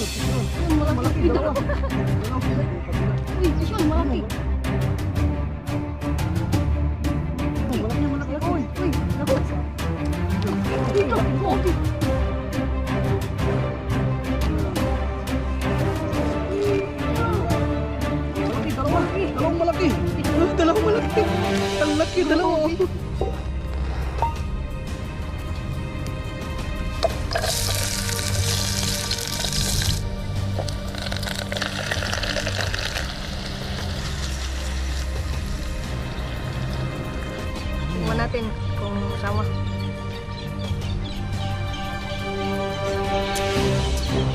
Ayun, malaki. Dalawa. Uy, pisyon, malaki. Malaki. Uy. Uy, naku. Dito, okay. Dalawang malaki. Dalawang malaki. Ang laki, dalawa. Tingnan natin kung sama.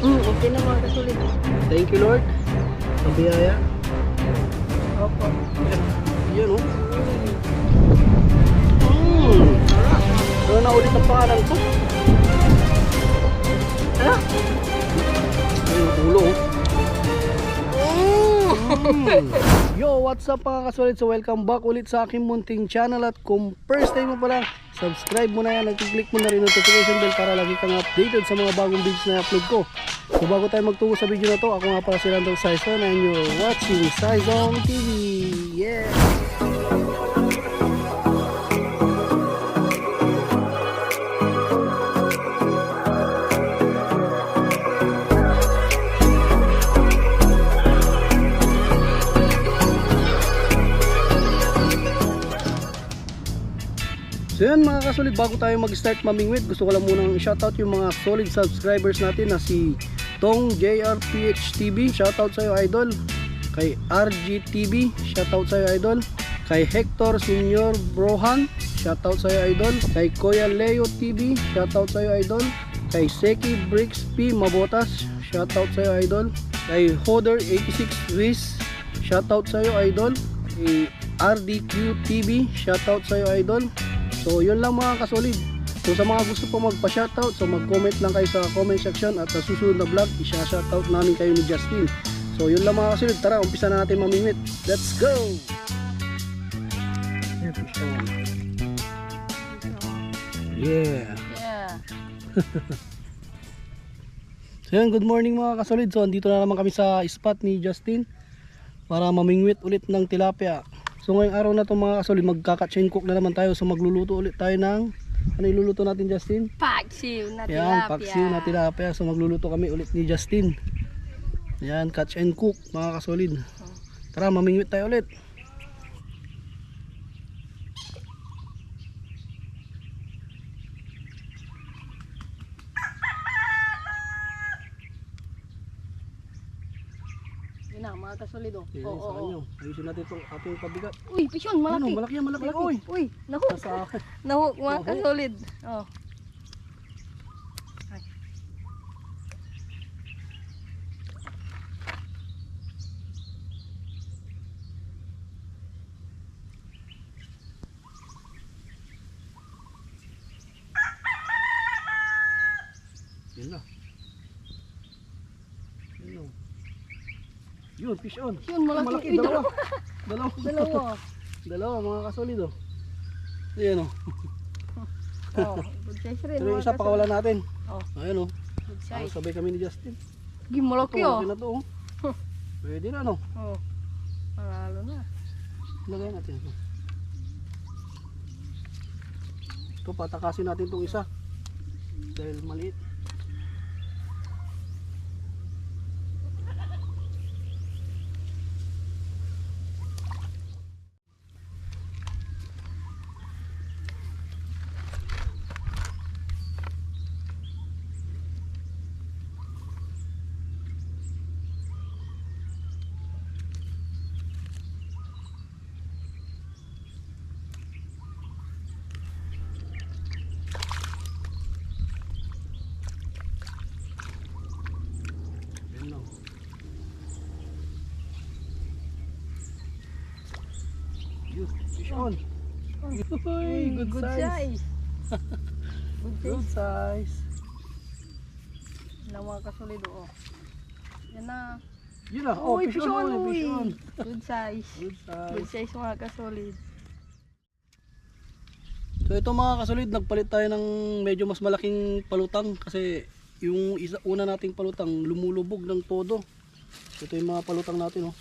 Okay na mga kasulit. Thank you, Lord. Sa biyaya. Opo. Yan, oh. Ano na ulit ang pangalan ko? Ano? Ayun, ulo, oh. Yo, what's up mga kasulit? So welcome back ulit sa aking munting channel. At kung first time mo pa lang, subscribe mo na yan at click mo na rin notification bell para lagi kang updated sa mga bagong videos na i-upload ko. So bago tayo magtungo sa video na to, ako nga pala si Randall Saison and you're watching Saison TV. Yeah! So yan mga kasulit, bago tayo mag-start mamingwit, gusto ko lang munang shoutout yung mga solid subscribers natin na si Tong JRPH TV, shoutout sa'yo idol. Kay RG TV, shoutout sa'yo idol. Kay Hector Senior Brohan, shoutout sa'yo idol. Kay Kuya Leo TV, shoutout sa'yo idol. Kay Seki Bricks P Mabotas, shoutout sa'yo idol. Kay Hoder 86 Wiz, shoutout sa'yo idol. Kay RDQ TV, shoutout sa'yo idol. So yun lang mga kasolid. So sa mga gusto po magpa-shoutout, so mag-comment lang kayo sa comment section at sa susunod na vlog, i-shoutout namin kayo ni Justin. So yun lang mga kasolid, tara umpisa na natin mamimit. Let's go! Yeah! Yeah. So yun, good morning mga kasolid. So andito na naman kami sa spot ni Justin para mamingwit ulit ng tilapia. So ngayong araw na to mga kasolid, magkaka-chain cook na naman tayo. So magluluto ulit tayo ng, ano iluluto natin Justin? Paksiw na Yan, tilapia. paksiw na tilapia. So magluluto kami ulit ni Justin. Yan, catch and cook mga kasolid. Tara, mamingwit tayo ulit. Yun na mga kasulit oh. Yan, sa kanyo. Ayusin natin itong ating pabigat. Uy, pisyon, malaki. Ano, malaki yan, malaki. Uy, Uy, nahook. nasa akin. Nahook mga Nahook. kasulit. Oh. Ay. Yun na. Yun na. Yun, fish on. Pisyon, malaki. Malaki, Uy, dalawa. Dalawa. Dalawa. Dalawa mga kasolid oh. Ayan oh. Oh, good size rin. Pero yung mga isa pakawalan kasulit. natin. Oh, Ayan oh. good size. Sabay kami ni Justin. Gi, malaki oh. Malaki na to oh. Pwede na no. Oh. Malalo na. Lagay natin ito. Ito patakasin natin itong isa. Dahil maliit. Ayan lang. Yun, fish on. Uy, good size. Good Good size. size. Na mga kasulit oh. Yan na. Yun na. Oh, Uy, fish on. uy. Fish on. Good size. Good Good size. size mga kasolid. So ito mga kasolid, nagpalit tayo ng medyo mas malaking palutang kasi yung una nating palutang lumulubog ng todo. Ito yung mga palutang natin, oh.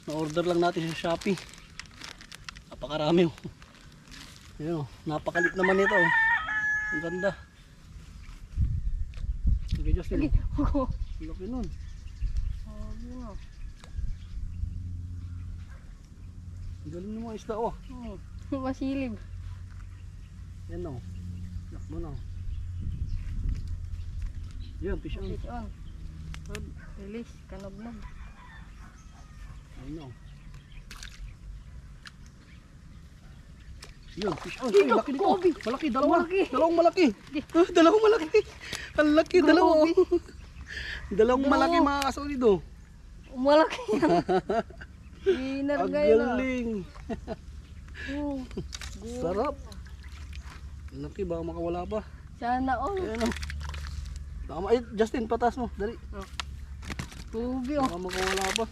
Na-order lang natin sa Shopee. Napakarami, oh. Ayan, oh. Napakalit naman ito, oh. Ang ganda. Okay, Justin. Lagi. Oh. Laki nun. Oh, yun o. Ang galing ng mga isda, oh. Masilib. Yan, oh. Yak mo na, oh. Yan, fish on. Fish on. Good. Release. Kanobnog. Ayun, oh. Yun, fish on. Ay, laki nito. Grabe. Malaki, dalawa. Malaki. Dalawang malaki. Ah, dalawang malaki. Ang laki, dalawa. Oh. Dalawang malaki mga kasolid, oh. Malaki yan. Ang Inargay na. galing. Oh. Sarap. Ang laki, baka makawala pa. Sana all. Ayan, oh. Tama, ay, Justin, patas mo. Dali. Tubi oh. Baka makawala pa.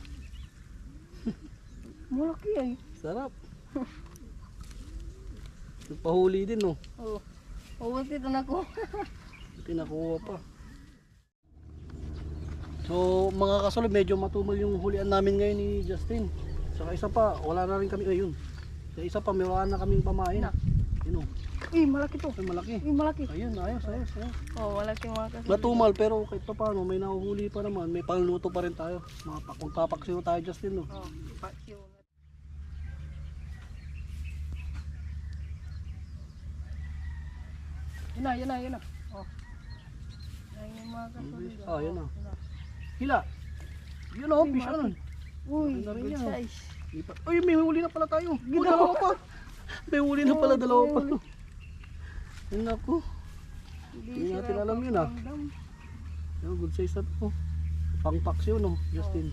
Malaki ay. Sarap. Nagpahuli din, no. Oh. Uwat ito na ko. Tinakuha pa. So mga kasolid, medyo matumal yung hulian namin ngayon ni Justin. Saka isa pa, wala na rin kami ngayon. Sa isa pa, may wala na kaming pamain. Yun, oh. Uy, malaki to. Ay, malaki. Uy, malaki. Ayun, ayos. Oh, malaki mga kasolid. Matumal, pero kahit pa paano, may nahuhuli pa naman. May pangluto pa rin tayo. Magpapaksiw tayo, Justin, no. Oh, paksiw. Yun na. Oh. Yan yung mga kasolid. Ah, yun na. Hila. Yun, oh, fish on. Uy, Ano rin good yan? size. Ay, may huli na pala tayo. Oh, dalawa pa. May huli na pala, dalawa pa. Yun ako. Hindi natin sila alam yun, ah. pakiramdam. Yung good size na to. Pangpaksiw, no, Justin.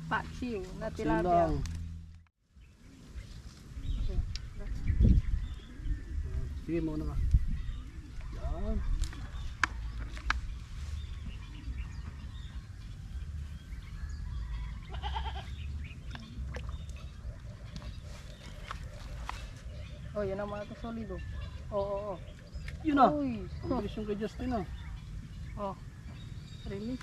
Paksiw na Paksiw tilapia. lang. Sige, muna ka. Yan. Oh, yan ang mga kasolid oh. Oo. Yun na. Uy. Ang bilis yung kay Justin, ah. Oh. Release.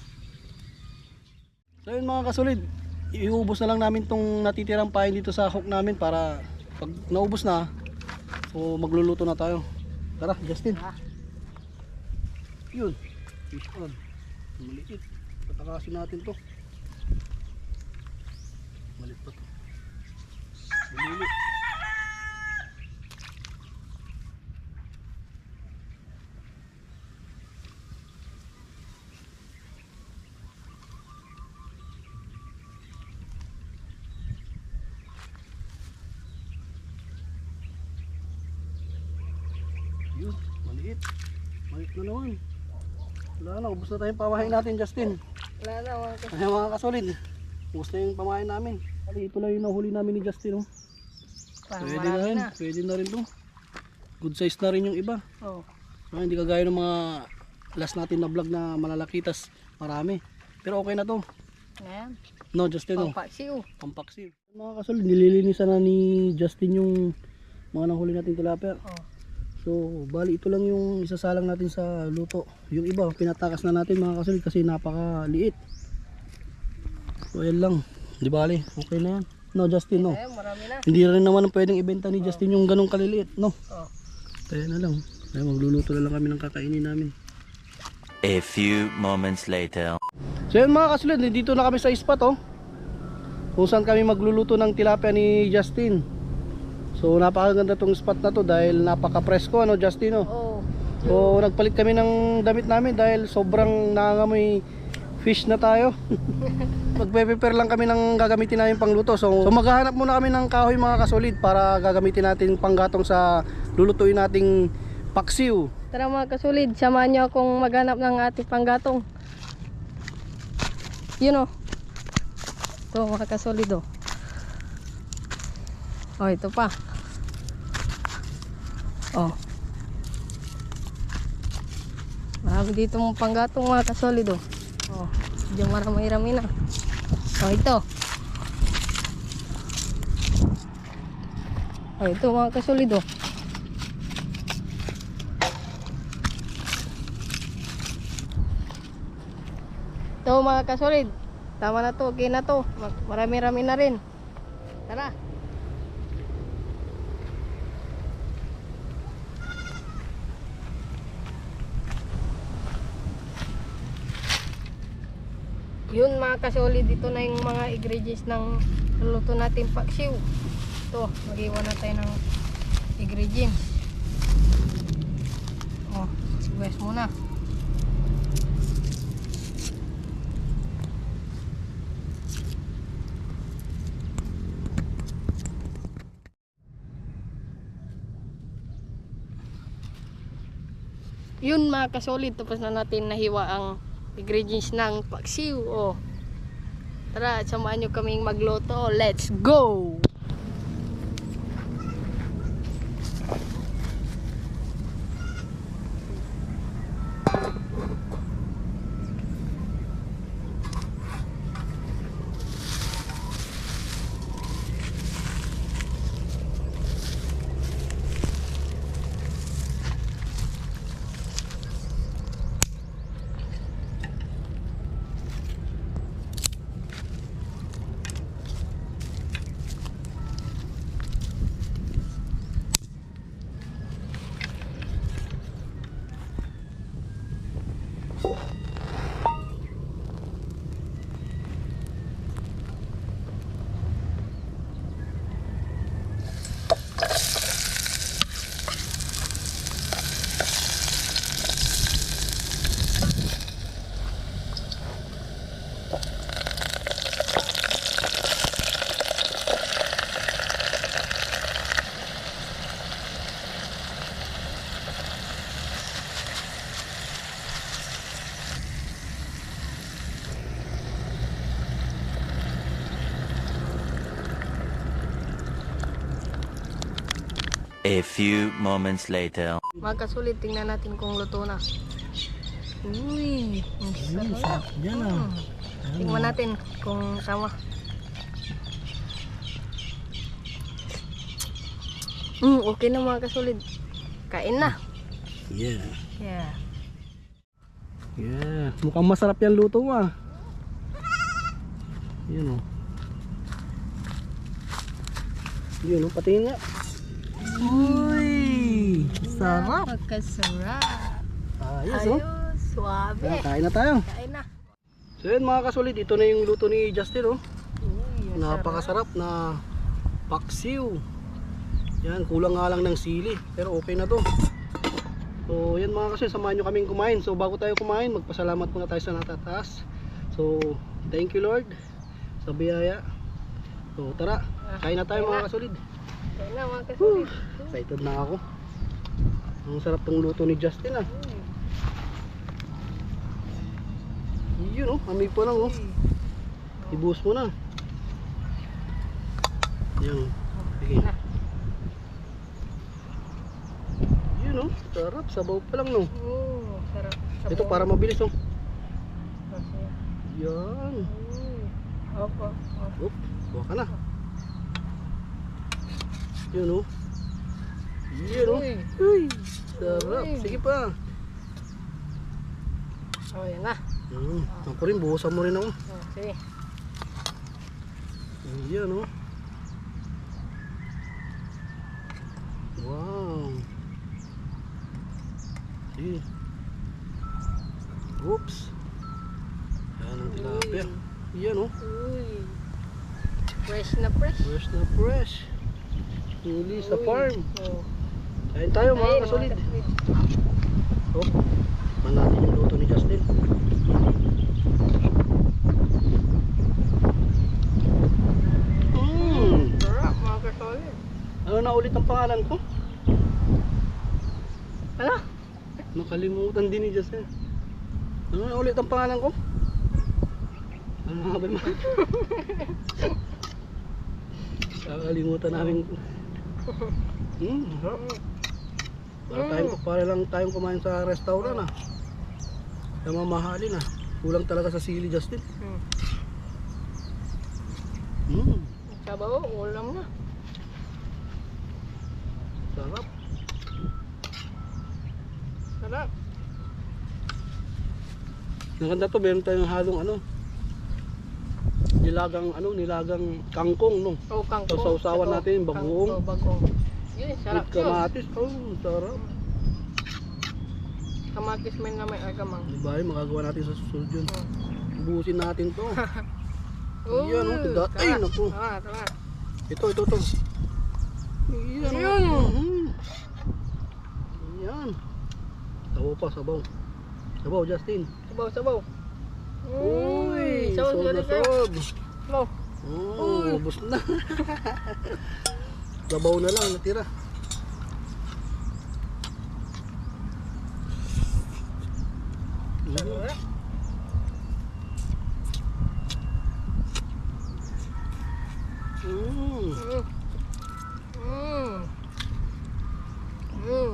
So yun mga kasolid, iubos na lang namin tong natitirang pain dito sa hook namin para pag naubos na, so magluluto na tayo. Tara, Justin. Ah. Yun. Fish on. Maliit. Patakasin natin to. Maliit pa to. Maliit. Yun, maliit. Maliit na naman. Wala na, ubos na tayong pamahain natin, Justin. Wala na mga kasolid. Ayan mga kasolid, ubos na yung pamahain namin. Ito lang yung nahuli namin ni Justin, oh. Pwede na rin, pwede na rin to. Good size na rin yung iba. Oh. Hindi kagaya ng mga last natin na vlog na malalakitas, marami. Pero okay na to. Ayan. No, Justin, oh. Paksiw. Pampaksiw. Mga kasolid, nililinisan na ni Justin yung mga nahuli natin tilapia. Oh. So, bali ito lang yung isasalang natin sa luto. Yung iba, pinatakas na natin mga kasolid kasi napakaliit. So, ayan lang. Di bali, okay na yan. No, Justin, no. Ayan, marami na. Hindi rin naman pwedeng ibenta ni Justin yung ganong kaliliit, no. Oh. Kaya na lang. Kaya magluluto na lang kami ng kakainin namin. A few moments later. So, yun mga kasolid, dito na kami sa spot, oh. Kung saan kami magluluto ng tilapia ni Justin. So napakaganda tong spot na to dahil napaka-presko, ano Justin, no? Oh. So nagpalit kami ng damit namin dahil sobrang nangangamoy fish na tayo. Magpe-prepare lang kami ng gagamitin namin pangluto. So maghahanap muna kami ng kahoy mga kasolid para gagamitin natin panggatong sa lulutuin nating paksiw. Tara mga kasolid, samahan nyo akong maghanap ng ating panggatong. Yun oh. Ito mga kasolid oh. Oh, ito pa. Oh. Marami dito mong panggatong mga kasolid oh. Oh, medyo marami-rami na. Oh, ito. Oh, ito mga kasolid oh. Ito mga kasolid. Tama na to. Okay na to. Marami-rami na rin. Tara. Yun mga kasolid, dito na yung mga ingredients ng luluto natin paksiw. Ito, mag-iwan na tayo ng ingredients. Oh, sibuyas muna. Yun mga kasolid, tapos na natin nahiwa ang ingredients ng paksiw. Oh. Tara, samahan nyo kaming magluto. Let's go! A few moments later. Mga kasolid, tingnan natin kung luto na. Uy, ang sarap. Yan ah. Tingnan natin kung sama. Okay na mga kasolid. Kain na. Yeah. Yeah. Yeah. Mukhang masarap yan luto mo ah. Yun oh. Yun oh, patingin nga. Uy! Sarap! Pagkasarap. Ayos oh. Suabe. Yan, kain na tayo. Kain na. So yun mga kasolid, ito na yung luto ni Justin oh. Uy, ang Napakasarap na paksiw. Yan, kulang nga lang ng sili. Pero okay na to. So yan mga kasolid, samahan nyo kaming kumain. So bago tayo kumain, magpasalamat muna tayo sa natataas. So thank you Lord sa biyaya. So tara, kain na tayo mga kasolid. Kain na mga kasolid. Excited na ako. Ang sarap ng luto ni Justin ah. Yun oh, amoy pa lang oh. Ibuhos mo na. Yan. Sige. Yun oh, sarap. Sabaw pa lang no. Sarap. Ito para mabilis oh. Yan. Opo. Oop, buha ka na. Yun oh. Yun oh. Uy, sarap. Sige pa. Oh, yan na. Ako rin, buhusan mo rin ako. Sige. Yan oh. Wow. Sige. Oops. Yan ang tilapia. Yan oh. Uy. Fresh na fresh. Fresh na fresh. Huli sa farm. Oh. Kain tayo mga kasolid. Oh, man natin yung luto ni Justin. Sarap mga kasolid. Ano na ulit ang pangalan ko? Ano? Nakalimutan din ni Justin. Ano na ulit ang pangalan ko? Ano nga ba yung kakalimutan namin. Sarap. Para lang tayong kumain sa restaurant ah. Na mamahalin ah. Kulang talaga sa sili Justin. Sabaw, ulam na. Sarap. Sarap. Maganda to, meron tayong halong ano, nilagang kangkong, no? Oh, kangkong. Sausawan natin, bagoong. Oh, bagoong. Yun, sarap With kamatis. Oh, sarap. Kamatis man na may agamang. Diba yun, magagawa natin sa susunod yun. Ubusin natin to. Oh, Yan, oh, tiga. Ay, naku. Tara. Ito. Yan. Yun. Yan. Sabaw pa, sabaw. Sabaw, Justin. Sabaw. Uy, Sabaw, sob na kayo. sob. Sabaw. Oh, ubos na. Sabaw na lang, natira. Mm.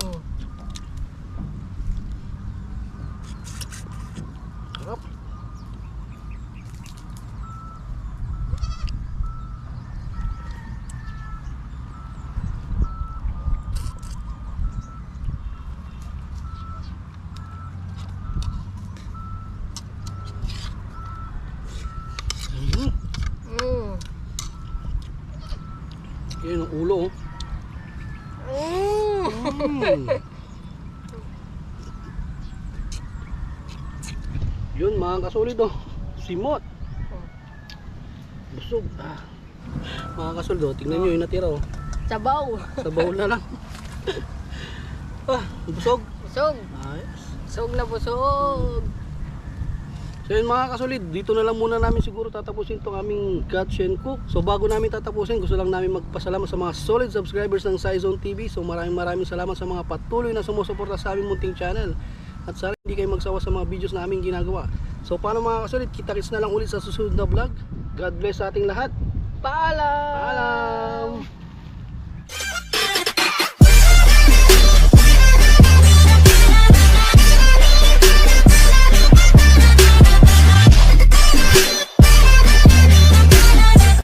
Sarap. Yan ang ulo, oh. Yun mga kasolid, oh. Simot. Busog. Mga kasolid, oh. Tingnan nyo yung natira, oh. Sabaw. Sabaw na lang. Busog. Busog. Ayos. Busog na busog. So yun mga kasolid, dito na lang muna namin siguro tatapusin itong aming Catch and Cook. So bago namin tatapusin, gusto lang namin magpasalamat sa mga solid subscribers ng Saizone TV. So maraming salamat sa mga patuloy na sumusuporta sa aming munting channel. At sana hindi kayo magsawa sa mga videos na aming ginagawa. So paano mga kasolid, kita-kits na lang ulit sa susunod na vlog. God bless sa ating lahat. Paalam.